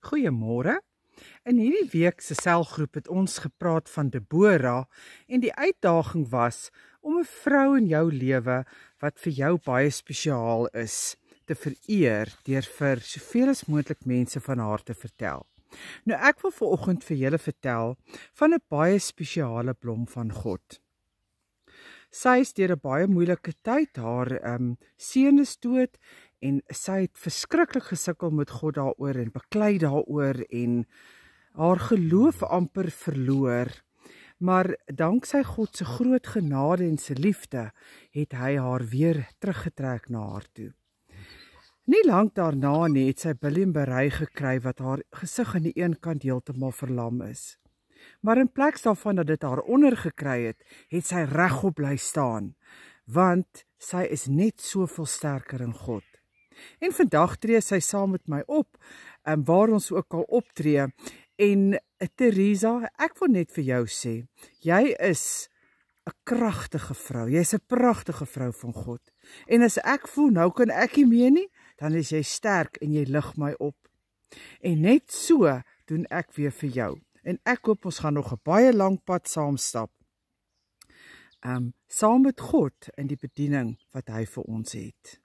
Goeiemôre. In hierdie week se selgroep het ons gepraat van Deborah en die uitdaging was om 'n vrou in jou lewe wat vir jou baie spesiaal is, te vereer deur vir soveel as moontlik mense van haar te vertel. Nou ek wil vanoggend vir julle vertel van 'n baie spesiale blom van God. Sy is deur 'n baie moeilike tyd, haar seun is dood en sy het verskriklik gesukkel met God daaroor en beklei daaroor en haar geloof amper verloor. Maar danksy God se groot genade en se liefde het hy haar weer teruggetrek na haar toe. Nie lank daarna nie het sy Billiam-Berei gekry wat haar gesig aan die een kant heeltemal verlam is. Maar in plaas daarvan dat dit haar onder gekry het, het sy regop bly staan, want sy is net soveel sterker in God. En vandag tree sy saam met my op, waar ons ook al optree. En Teresa, ek wil net vir jou sê, jy is 'n kragtige vrou, jy's 'n pragtige vrou van God. En as ek voel, nou kan ek nie meer nie, dan is jy sterk en jy lig my op. En net so doen ek weer vir jou. En ek hoop ons gaan nog 'n baie lang pad saam stap. Saam met God in die bediening wat hy vir ons het.